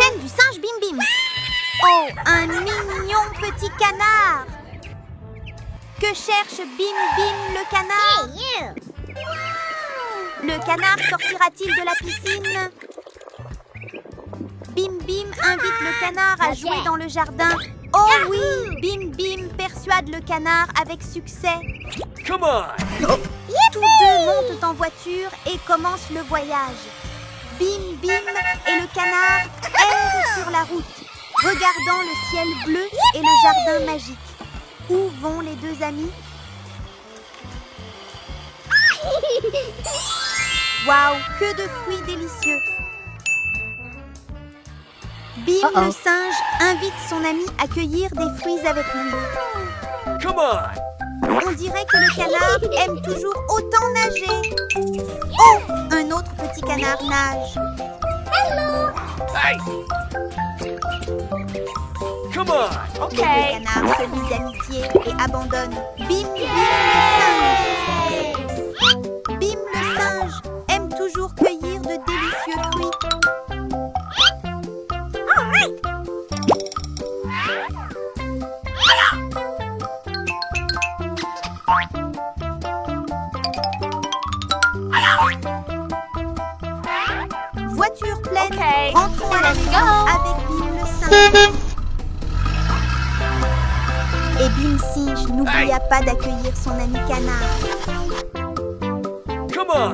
chaîne du singe Bim Bim. Oh, un mignon petit canard. Que cherche Bim Bim le canard? Le canard sortira-t-il de la piscine? Bim Bim invite le canard à jouer dans le jardin. Oh oui, Bim Bim persuade le canard avec succès. Come on! Tous deux montent en voiture et commencent le voyage. Bim Bim et le canard errent sur la route, regardant le ciel bleu et le jardin magique. Où vont les deux amis? Waouh, que de fruits délicieux! Bim le singe invite son ami à cueillir des fruits avec lui. Come on! On dirait que le canard aime toujours autant nager. Oh, un autre petit canard nage. Hey! Come on! Les deux canards se lient d'amitié et abandonnent. Bim Bim le singe. Bim le singe aime toujours cueillir de délicieux fruits. Voiture pleine, rentrons à la maison avec Bim le singe. Et Bim Singe n'oublia pas d'accueillir son ami canard. Come on!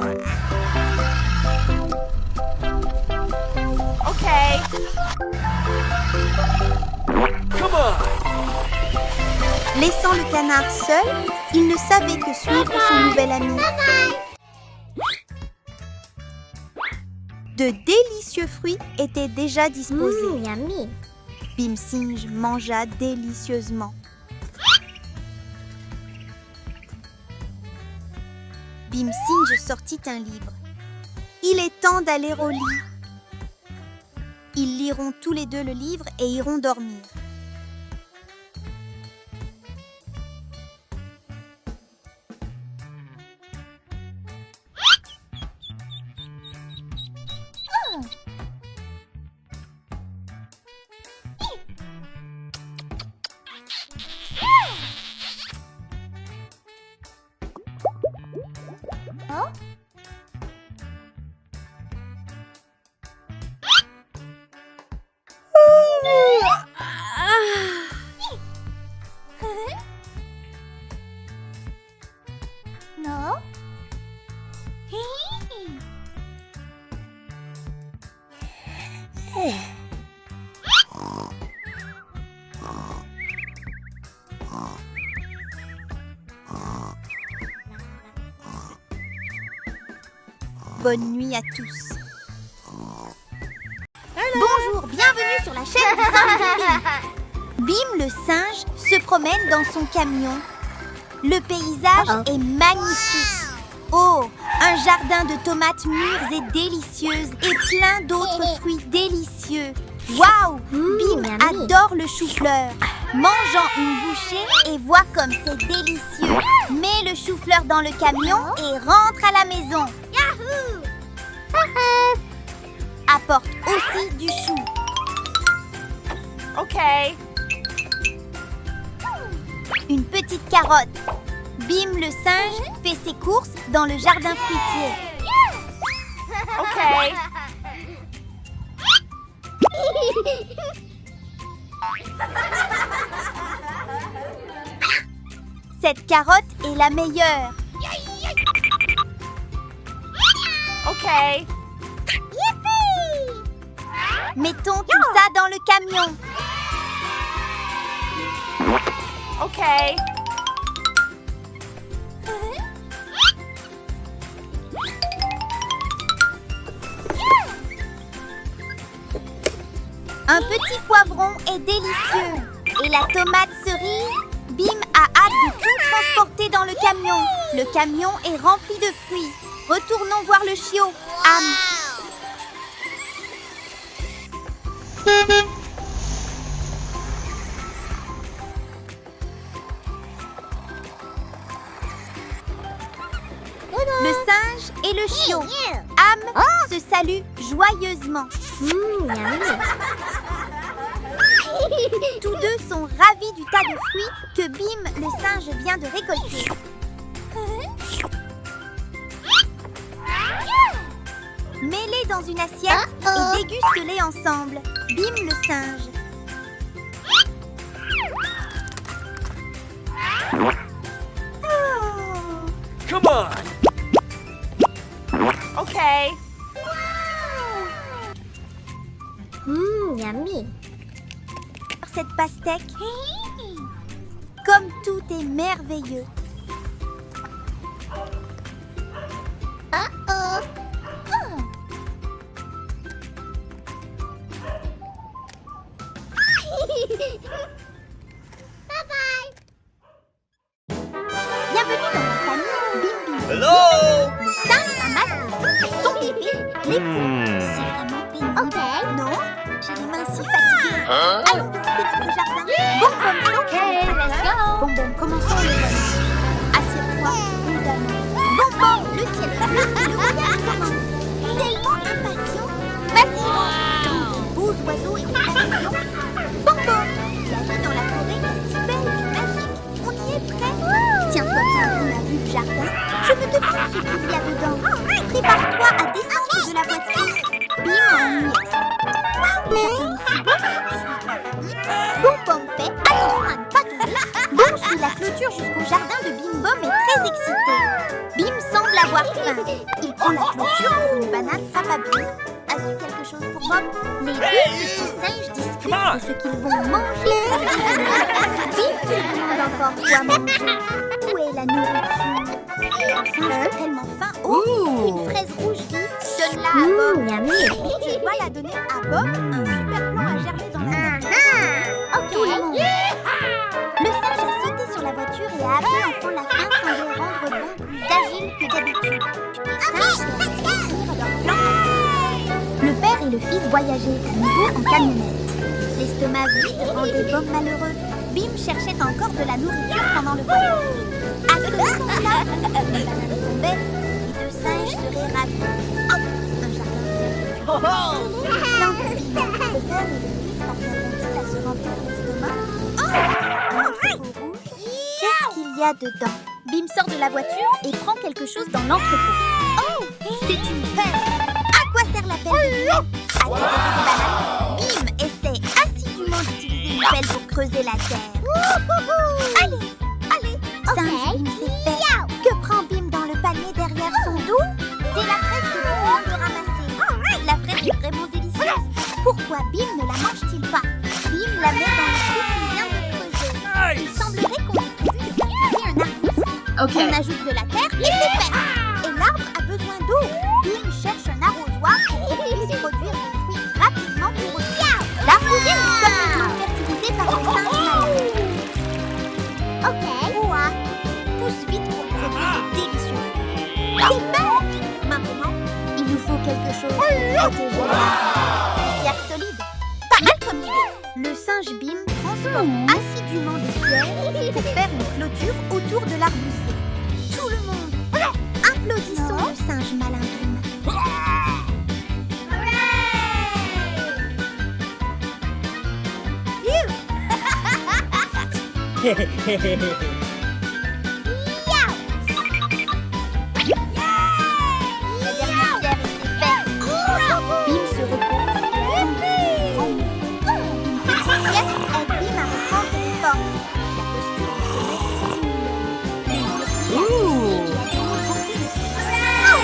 Come on! Laissant le canard seul, il ne savait que suivre son nouvel ami. De délicieux fruits étaient déjà disposés. Yummy. Bim Singe mangea délicieusement. Bim Singe sortit un livre. Il est temps d'aller au lit. Ils liront tous les deux le livre et iront dormir. No? Bonne nuit à tous. Bonjour, bienvenue sur la chaîne du singe Bim Bim. Bim le singe se promène dans son camion. Le paysage est magnifique. Oh, un jardin de tomates mûres et délicieuses et plein d'autres fruits délicieux. Waouh, Bim adore le chou-fleur. Mangeant une bouchée et voit comme c'est délicieux. Met le chou-fleur dans le camion et rentre à la maison. Apporte aussi du chou. Une petite carotte. Bim le singe fait ses courses dans le jardin fruitier. Cette carotte est la meilleure. Mettons tout ça dans le camion. Un petit poivron est délicieux. Et la tomate cerise, Bim a hâte de tout transporter dans le camion. Le camion est rempli de fruits. Retournons voir le chiot. Am. Le singe et le chiot. Am se salue joyeusement. Yummy. Tous deux sont ravis du tas de fruits que Bim, le singe, vient de récolter. Mets-les dans une assiette et déguste-les ensemble. Bim, le singe. Come on. Okay. Yummy. Cette pastèque, comme tout est merveilleux. Bienvenue dans la famille Bim Bim. Hello. Le singe ramasse son bébé, l'épaule. C'est vraiment pénible. Non, j'ai les mains si fatiguées. Allons visiter notre jardin. Bon, Let's go. Bonbon, commençons le voyage. Assieds-toi, prudemment. Bonbon, le ciel est bleu et le voyage commence. Tellement impatient. Vas-y, comme de beaux oiseaux et des papillons. Bonbon, la vie dans la forêt est si belle et magique. On y est presque. Tiens-toi bien, on a vu le jardin. Je me demande ce qu'il y a dedans. Prépare-toi à descendre de la voiture. Bim, on y est. Bon Bom fait, attention à ne pas tomber. Bom suit la clôture jusqu'au jardin de Bim Bom et très excité. Bim semble avoir faim. Il prend la clôture pour une banane. Papa Bim, as-tu quelque chose pour Bom? Les deux petits singes discutent de ce qu'ils vont manger. Bim se demande encore quoi manger. Où est la nourriture? Le singe a tellement faim. Oh, une fraise rouge vive. Donne-la à Bom. Yummy. Je dois la donner à Bob, un super plan à germer dans la nature. Tout le monde. Le singe a sauté sur la voiture et a appelé enfin la fin sans les rendre Bon plus agile que d'habitude. Les singes doivent réussir leur plan. Le père et le fils voyageaient à nouveau en camionnette. L'estomac vide rendait Bob malheureux. Bim cherchait encore de la nourriture pendant le voyage. À ce moment-là, une banane tombait, les deux singes seraient ravis. Hop, un jardin vert. Le père et le fils parviendront-ils à se remplir l'estomac? Un entrepôt rouge. Qu'est-ce qu'il y a dedans? Bim sort de la voiture et prend quelque chose dans l'entrepôt. Oh, c'est une pelle. À quoi sert la pelle de Bim? À déterrer des bananes. Bim essaie assidûment d'utiliser une pelle pour creuser la terre. Allez, allez. Singe, Bim s'est fait. Que prend Bim dans le panier derrière son dos? C'est la fraise que Bim vient de ramasser. La fraise est vraiment délicieuse. Pourquoi Bim ne la mange-t-il pas? Bim la met dans le trou qu'il vient de creuser. Il semblerait qu'on ait prévu de faire pousser un arbuste. On ajoute de la terre et c'est fait. Et l'arbre a besoin d'eau. Bim cherche un arrosoir pour qu'il puisse produire des fruits rapidement pour eux. L'arbre est complètement fertilisé par les singes malins. Ouah, pousse vite pour produire des délicieux fruits. C'est fait. Maintenant, il nous faut quelque chose pour protéger l'arbre. Pierre solide. Pas mal comme idée. Le singe Bim transforme assidûment des pierres pour faire une clôture autour de l'arbustier. Tout le monde, applaudissons le singe malin Bim. La dernière pierre et c'est fait. Bim se repose et tombe sur un grand mur. Une petite sieste aide Bim à reprendre des forces. La posture du sommeil est similaire.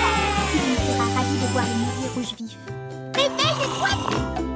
Bim sera ravi de voir le musée rouge vif. Réveille-toi!